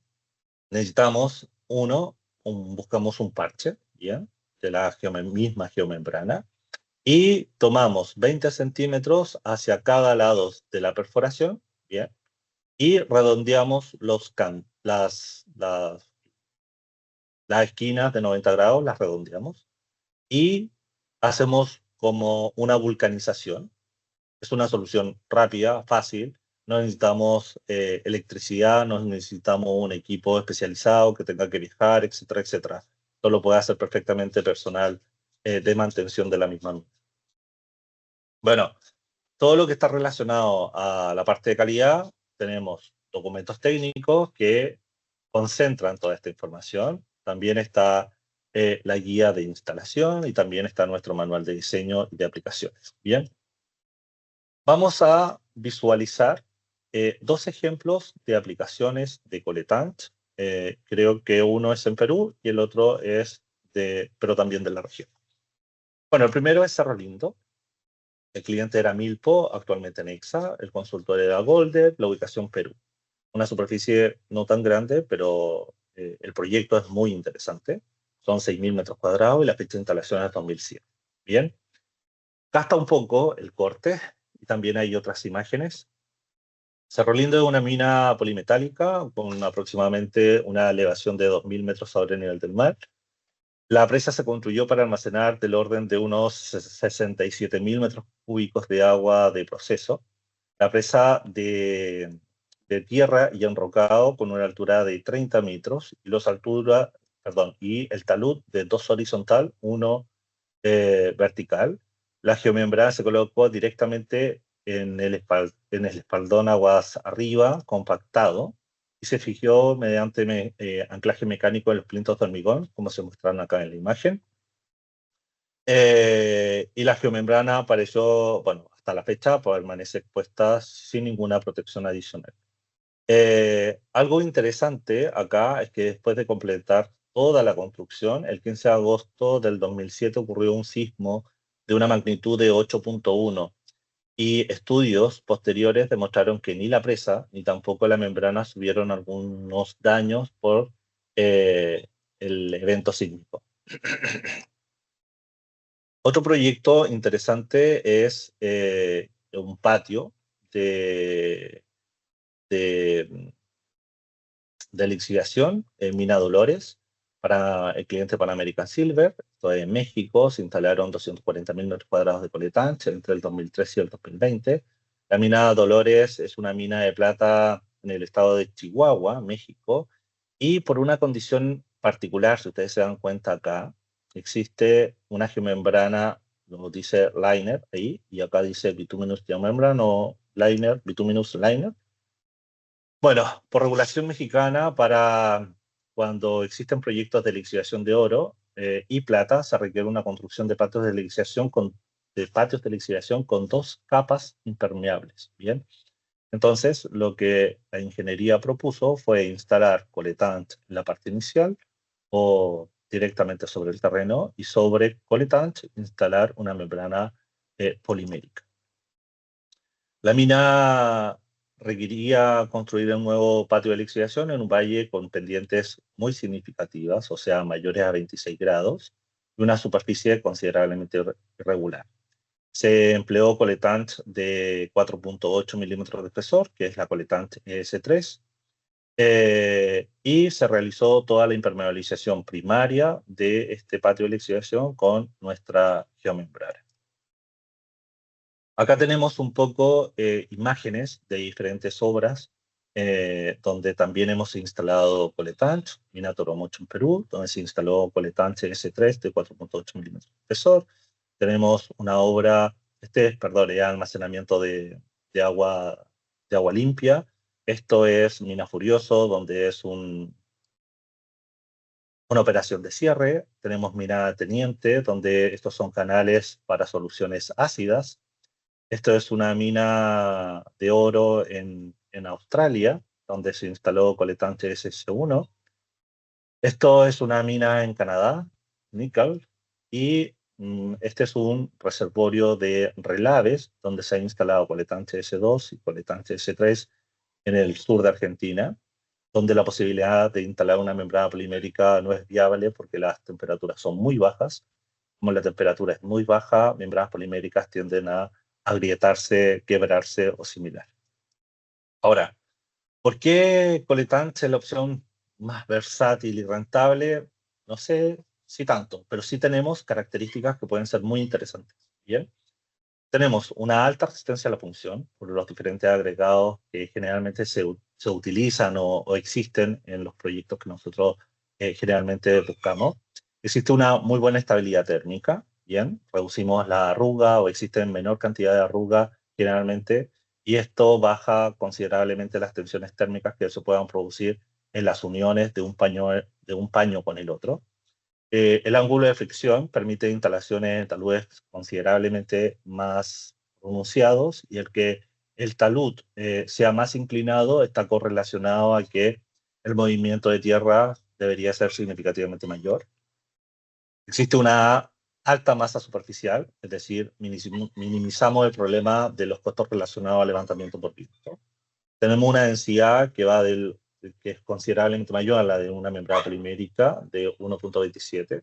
necesitamos buscamos un parche, ¿ya? De la misma geomembrana, y tomamos 20 centímetros hacia cada lado de la perforación, ¿bien? Y redondeamos las esquinas de 90 grados, las redondeamos, y hacemos como una vulcanización. Es una solución rápida, fácil. No necesitamos electricidad, no necesitamos un equipo especializado que tenga que viajar, etcétera, etcétera. Esto lo puede hacer perfectamente personal de mantención de la misma mina. Bueno, todo lo que está relacionado a la parte de calidad, tenemos documentos técnicos que concentran toda esta información. También está la guía de instalación, y también está nuestro manual de diseño y de aplicaciones. Bien. Vamos a visualizar dos ejemplos de aplicaciones de Coletant. Creo que uno es en Perú y el otro es pero también de la región. Bueno, el primero es Cerro Lindo. El cliente era Milpo, actualmente Nexa. El consultor era Golder, la ubicación Perú. Una superficie no tan grande, pero el proyecto es muy interesante. Son 6.000 metros cuadrados y la fecha de instalación es 2100. Bien. Gasta un poco el corte, y también hay otras imágenes. Cerro Lindo es una mina polimetálica con aproximadamente una elevación de 2.000 metros sobre el nivel del mar. La presa se construyó para almacenar del orden de unos 67.000 metros cúbicos de agua de proceso. La presa de tierra y enrocado con una altura de 30 metros y el talud de 2 horizontal, 1 vertical. La geomembrana se colocó directamente en el espaldón aguas arriba, compactado, y se fijó mediante anclaje mecánico en los plintos de hormigón, como se muestran acá en la imagen. Y la geomembrana apareció, bueno, hasta la fecha, permanece expuesta sin ninguna protección adicional. Algo interesante acá es que después de completar toda la construcción, el 15 de agosto del 2007 ocurrió un sismo de una magnitud de 8.1, y estudios posteriores demostraron que ni la presa ni tampoco la membrana sufrieron algunos daños por el evento sísmico. Otro proyecto interesante es un patio de lixiviación en Mina Dolores. para el cliente Pan American Silver. Esto es en México. Se instalaron 240.000 metros cuadrados de coletanche entre el 2013 y el 2020. La mina Dolores es una mina de plata en el estado de Chihuahua, México, y por una condición particular, si ustedes se dan cuenta acá, existe una geomembrana, lo dice liner ahí, y acá dice bituminous geomembrane o liner, bituminous liner. Bueno, por regulación mexicana, para cuando existen proyectos de lixiviación de oro y plata, se requiere una construcción de patios de lixiviación con 2 capas impermeables. Bien, entonces lo que la ingeniería propuso fue instalar coletant en la parte inicial o directamente sobre el terreno, y sobre coletant instalar una membrana polimérica. La mina requería construir un nuevo patio de lixiviación en un valle con pendientes muy significativas, o sea, mayores a 26 grados, y una superficie considerablemente irregular. Se empleó coletant de 4.8 milímetros de espesor, que es la coletant ES3, y se realizó toda la impermeabilización primaria de este patio de lixiviación con nuestra geomembrana. Acá tenemos un poco imágenes de diferentes obras donde también hemos instalado coletant, mina Toromocho en Perú, donde se instaló coletant S3 de 4.8 milímetros de espesor. Tenemos una obra, perdón, de almacenamiento de agua limpia. Esto es Mina Furioso, donde es una operación de cierre. Tenemos Mina Teniente, donde estos son canales para soluciones ácidas. Esto es una mina de oro en Australia, donde se instaló coletant SS1. Esto es una mina en Canadá, níquel, y este es un reservorio de relaves, donde se ha instalado coletant S2 y coletant S3 en el sur de Argentina, donde la posibilidad de instalar una membrana polimérica no es viable porque las temperaturas son muy bajas. Como la temperatura es muy baja, membranas poliméricas tienden a agrietarse, quebrarse o similar. Ahora, ¿por qué coletant es la opción más versátil y rentable? No sé si tanto, pero sí tenemos características que pueden ser muy interesantes. Bien, tenemos una alta resistencia a la punción por los diferentes agregados que generalmente se utilizan o existen en los proyectos que nosotros generalmente buscamos. Existe una muy buena estabilidad térmica, bien, reducimos la arruga o existe menor cantidad de arruga generalmente, y esto baja considerablemente las tensiones térmicas que se puedan producir en las uniones de un paño con el otro. El ángulo de fricción permite instalaciones en taludes considerablemente más pronunciados, y el que el talud sea más inclinado está correlacionado a que el movimiento de tierra debería ser significativamente mayor. Existe una alta masa superficial, es decir, minimizamos el problema de los costos relacionados al levantamiento por viento. Tenemos una densidad que que es considerablemente mayor a la de una membrana polimérica de 1.27.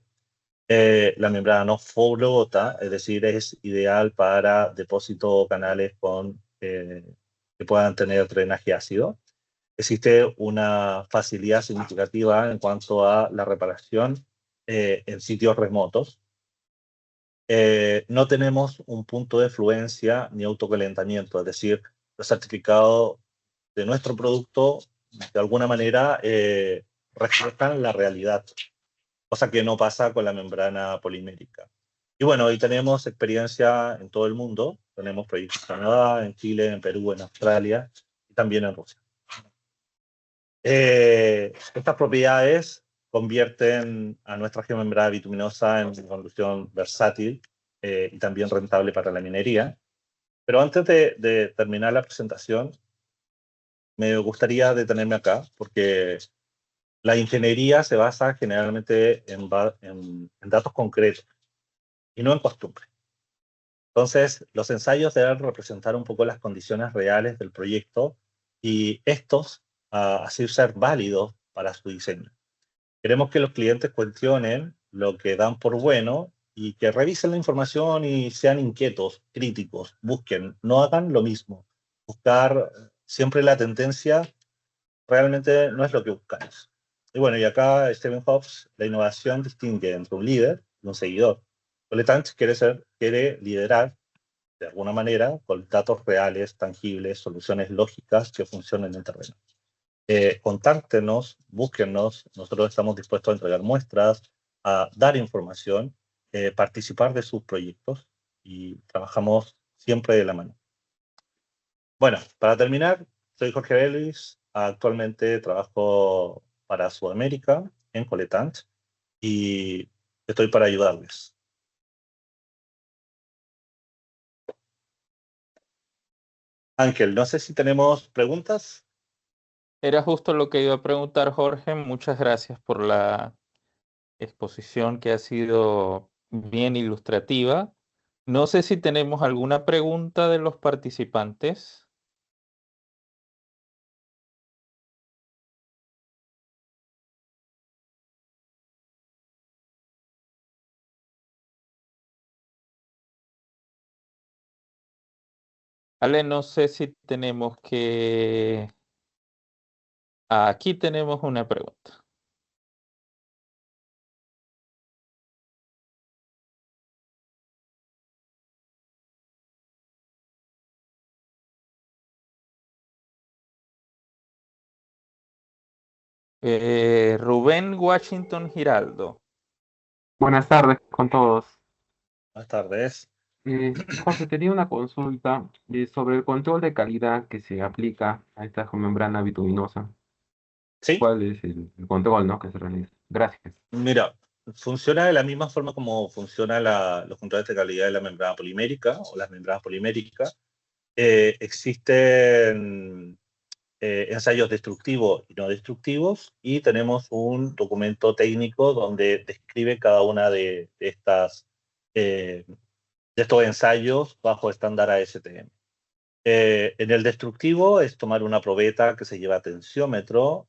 La membrana no flota, es decir, es ideal para depósitos o canales que puedan tener drenaje ácido. Existe una facilidad significativa en cuanto a la reparación en sitios remotos. No tenemos un punto de fluencia ni autocalentamiento, es decir, los certificados de nuestro producto de alguna manera reflejan la realidad, cosa que no pasa con la membrana polimérica. Y bueno, hoy tenemos experiencia en todo el mundo. Tenemos proyectos en Canadá, en Chile, en Perú, en Australia y también en Rusia. Estas propiedades convierten a nuestra geomembrana bituminosa en una solución versátil y también rentable para la minería. Pero antes de terminar la presentación, me gustaría detenerme acá, porque la ingeniería se basa generalmente en datos concretos y no en costumbres. Entonces, los ensayos deben representar un poco las condiciones reales del proyecto y estos así ser válidos para su diseño. Queremos que los clientes cuestionen lo que dan por bueno y que revisen la información y sean inquietos, críticos, busquen, no hagan lo mismo. Buscar siempre la tendencia realmente no es lo que buscamos. Y bueno, y acá Stephen Hobbes, la innovación distingue entre un líder y un seguidor. Coletanch quiere liderar de alguna manera con datos reales, tangibles, soluciones lógicas que funcionen en el terreno. Contáctenos, búsquennos, nosotros estamos dispuestos a entregar muestras, a dar información, participar de sus proyectos y trabajamos siempre de la mano. Bueno, para terminar, soy Jorge Vélez, actualmente trabajo para Sudamérica en Coletanch y estoy para ayudarles. Ángel, no sé si tenemos preguntas. Era justo lo que iba a preguntar, Jorge. Muchas gracias por la exposición que ha sido bien ilustrativa. No sé si tenemos alguna pregunta de los participantes. Ale, no sé si tenemos que... Aquí tenemos una pregunta. Rubén Washington Giraldo. Buenas tardes con todos. Buenas tardes. Jorge, tenía una consulta sobre el control de calidad que se aplica a esta membrana bituminosa. Sí, ¿Cuál es el control, ¿no?, que se realiza? Gracias. mira, funciona de la misma forma como funcionan los controles de calidad de la membrana polimérica o las membranas poliméricas. Existen ensayos destructivos y no destructivos y tenemos un documento técnico donde describe cada una de estos ensayos bajo estándar ASTM. En el destructivo es tomar una probeta que se lleva tensiómetro,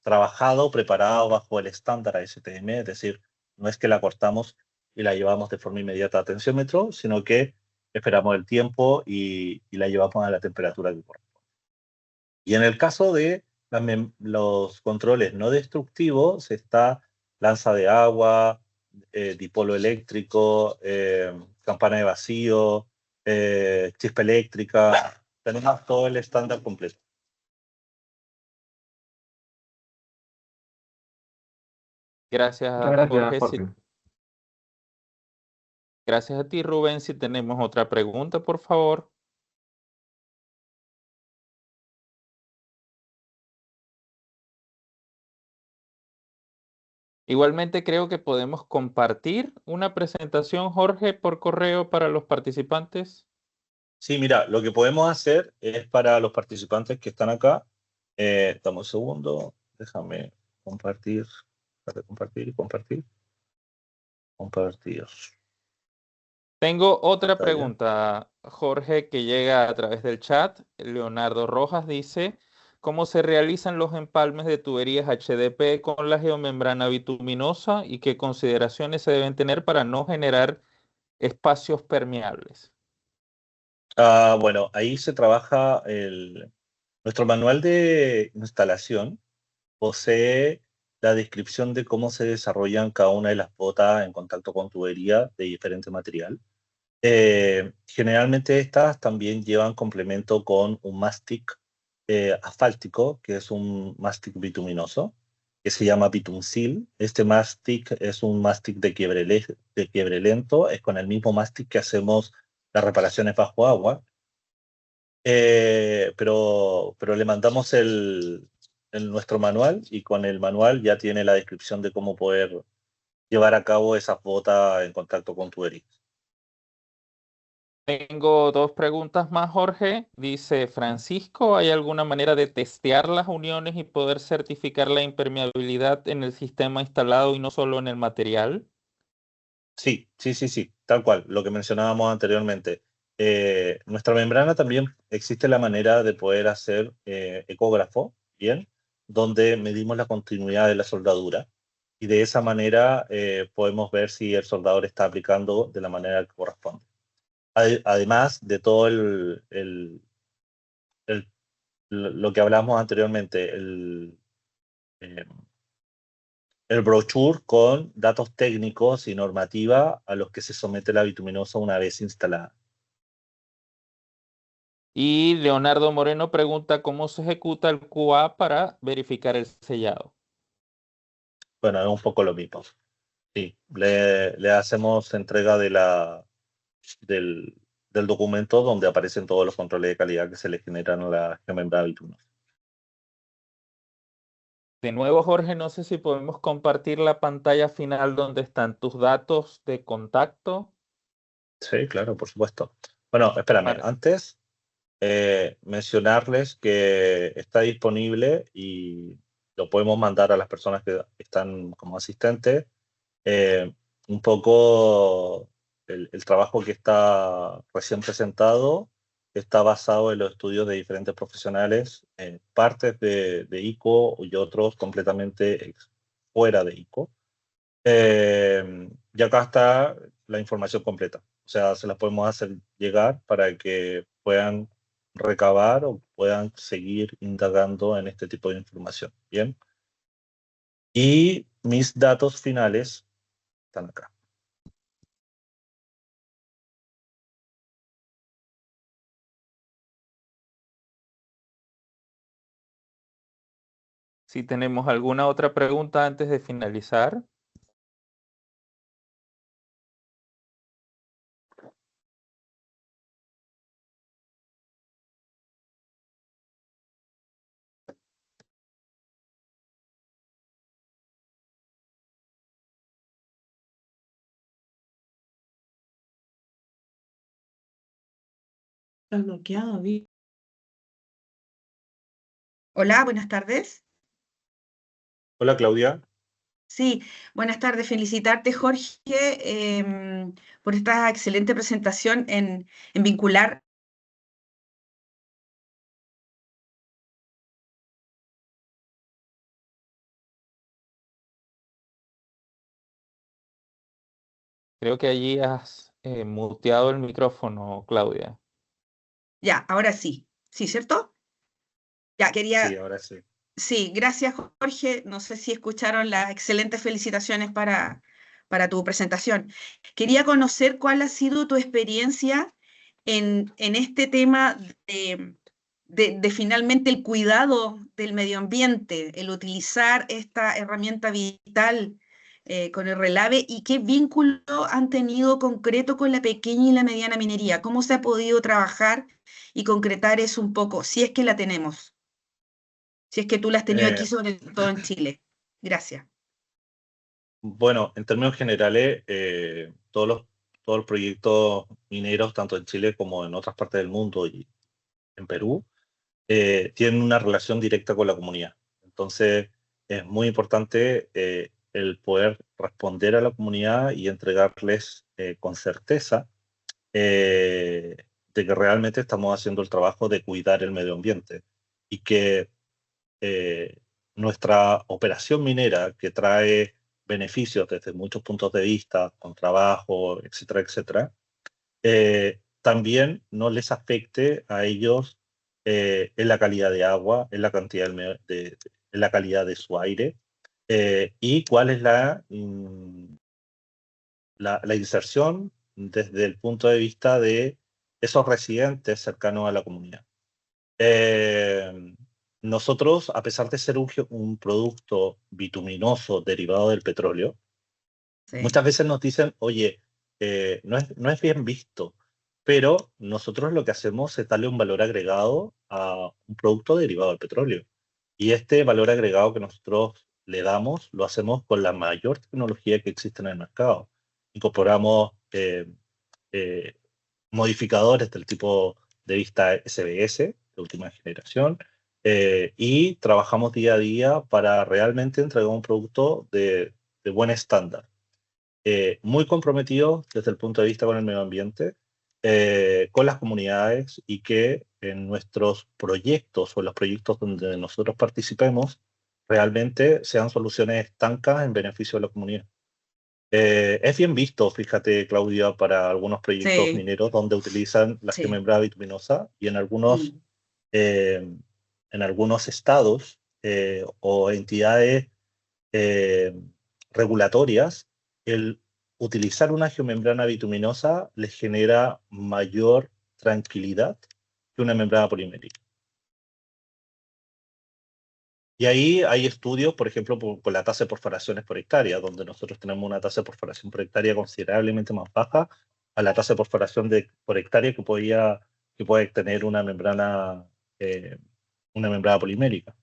trabajado, preparado bajo el estándar ASTM, es decir, no es que la cortamos y la llevamos de forma inmediata a tensiómetro, sino que esperamos el tiempo y la llevamos a la temperatura que corresponde. Y en el caso de los controles no destructivos, está lanza de agua, dipolo eléctrico, campana de vacío, chispa eléctrica. Tenemos todo el estándar completo. Gracias, Muchas gracias, Jorge. Jorge. Gracias a ti, Rubén. Si tenemos otra pregunta, por favor. Igualmente creo que podemos compartir una presentación, Jorge, por correo para los participantes. Sí, mira, lo que podemos hacer es para los participantes que están acá. Dame un segundo, déjame compartir, compartir, compartir, compartir. Tengo otra Pantalla. pregunta, Jorge, que llega a través del chat. Leonardo Rojas dice, ¿cómo se realizan los empalmes de tuberías HDP con la geomembrana bituminosa y qué consideraciones se deben tener para no generar espacios permeables? Bueno, ahí se trabaja nuestro manual de instalación posee la descripción de cómo se desarrollan cada una de las botas en contacto con tubería de diferente material. Generalmente estas también llevan complemento con un mastic asfáltico, que es un mastic bituminoso, que se llama Bitumsil. Este mastic es un mastic de quiebre lento, es con el mismo mastic que hacemos las reparaciones bajo agua, pero le mandamos nuestro manual y con el manual ya tiene la descripción de cómo poder llevar a cabo esas botas en contacto con tuberías. Tengo dos preguntas más, Jorge. Dice Francisco, ¿hay alguna manera de testear las uniones y poder certificar la impermeabilidad en el sistema instalado y no solo en el material? Sí, sí, sí, sí, tal cual, lo que mencionábamos anteriormente. Nuestra membrana también existe la manera de poder hacer ecógrafo, ¿bien? Donde medimos la continuidad de la soldadura y de esa manera podemos ver si el soldador está aplicando de la manera que corresponde. Además de todo lo que hablamos anteriormente, eh, el brochure con datos técnicos y normativa a los que se somete la bituminosa una vez instalada. Y Leonardo Moreno pregunta cómo se ejecuta el QA para verificar el sellado. Bueno, es un poco lo mismo. Sí, le hacemos entrega del documento donde aparecen todos los controles de calidad que se le generan a la geomembrana bituminosa. De nuevo, Jorge, no sé si podemos compartir la pantalla final donde están tus datos de contacto. Sí, claro, por supuesto. Bueno, espérame, antes mencionarles que está disponible y lo podemos mandar a las personas que están como asistentes. Un poco el trabajo que está recién presentado está basado en los estudios de diferentes profesionales, partes de ICO y otros completamente fuera de ICO. Y acá está la información completa. O sea, se las podemos hacer llegar para que puedan recabar o puedan seguir indagando en este tipo de información. Bien. Y mis datos finales están acá. Si tenemos alguna otra pregunta antes de finalizar. Está bloqueado, vi. Hola, buenas tardes. Hola, Claudia. Sí, buenas tardes. Felicitarte, Jorge, por esta excelente presentación en vincular. Creo que allí has muteado el micrófono, Claudia. Ya, ahora sí. ¿Sí, cierto? Ya, Sí, ahora sí. Sí, gracias, Jorge. No sé si escucharon las excelentes felicitaciones para tu presentación. Quería conocer cuál ha sido tu experiencia en este tema de finalmente el cuidado del medio ambiente, el utilizar esta herramienta vital con el relave y qué vínculo han tenido concreto con la pequeña y la mediana minería. ¿Cómo se ha podido trabajar y concretar eso un poco, si es que la tenemos? Si es que tú la has tenido aquí, sobre todo en Chile. Gracias. Bueno, en términos generales, todos los proyectos mineros, tanto en Chile como en otras partes del mundo y en Perú, tienen una relación directa con la comunidad. Entonces, es muy importante el poder responder a la comunidad y entregarles con certeza de que realmente estamos haciendo el trabajo de cuidar el medio ambiente y que nuestra operación minera, que trae beneficios desde muchos puntos de vista, con trabajo, etcétera, etcétera, también no les afecte a ellos en la calidad de agua, en la cantidad en la calidad de su aire, y cuál es la inserción desde el punto de vista de esos residentes cercanos a la comunidad. Nosotros, a pesar de ser un producto bituminoso derivado del petróleo, Sí. muchas veces nos dicen, oye, no es bien visto, pero nosotros lo que hacemos es darle un valor agregado a un producto derivado del petróleo. Y este valor agregado que nosotros le damos, lo hacemos con la mayor tecnología que existe en el mercado. Incorporamos eh, modificadores del tipo de vista SBS, de última generación, y trabajamos día a día para realmente entregar un producto de buen estándar. Muy comprometidos desde el punto de vista con el medio ambiente, con las comunidades y que en nuestros proyectos o en los proyectos donde nosotros participemos realmente sean soluciones estancas en beneficio de la comunidad. Es bien visto, fíjate, Claudia, para algunos proyectos Sí, mineros donde utilizan la sí. geomembrana bituminosa y en algunos estados o entidades regulatorias, el utilizar una geomembrana bituminosa les genera mayor tranquilidad que una membrana polimérica. Y ahí hay estudios, por ejemplo, con la tasa de perforaciones por hectárea, donde nosotros tenemos una tasa de perforación por hectárea considerablemente más baja a la tasa de perforación por hectárea que puede tener una membrana polimérica.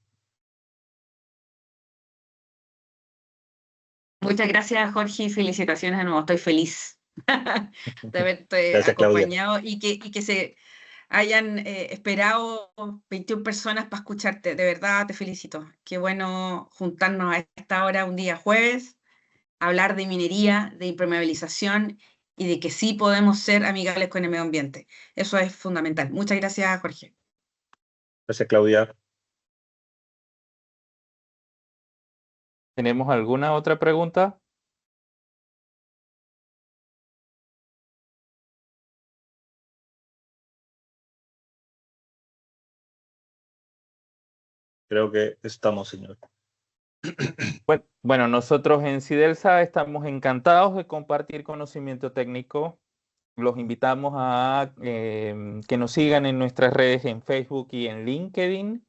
Muchas gracias, Jorge, y felicitaciones de nuevo. Estoy feliz de haberte Gracias, Claudia. acompañado y que se hayan esperado 21 personas para escucharte. De verdad, te felicito. Qué bueno juntarnos a esta hora, un día jueves, hablar de minería, de impermeabilización y de que sí podemos ser amigables con el medio ambiente. Eso es fundamental. Muchas gracias, Jorge. Gracias, Claudia. ¿Tenemos alguna otra pregunta? Creo que estamos, señor. Bueno, nosotros en Cidelsa estamos encantados de compartir conocimiento técnico. Los invitamos a que nos sigan en nuestras redes en Facebook y en LinkedIn,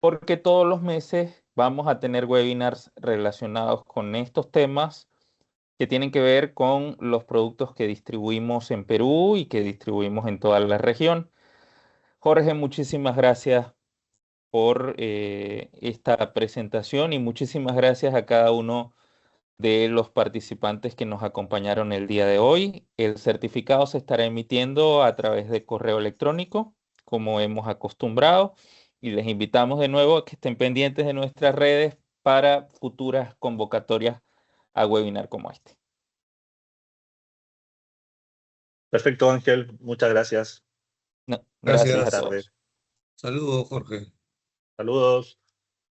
porque todos los meses vamos a tener webinars relacionados con estos temas que tienen que ver con los productos que distribuimos en Perú y que distribuimos en toda la región. Jorge, muchísimas gracias por esta presentación y muchísimas gracias a cada uno de los participantes que nos acompañaron el día de hoy. El certificado se estará emitiendo a través de correo electrónico, como hemos acostumbrado, y les invitamos de nuevo a que estén pendientes de nuestras redes para futuras convocatorias a webinar como este. Perfecto, Ángel. Muchas gracias. No, Gracias. gracias a Buenas todos. tardes. Saludos, Jorge. Saludos.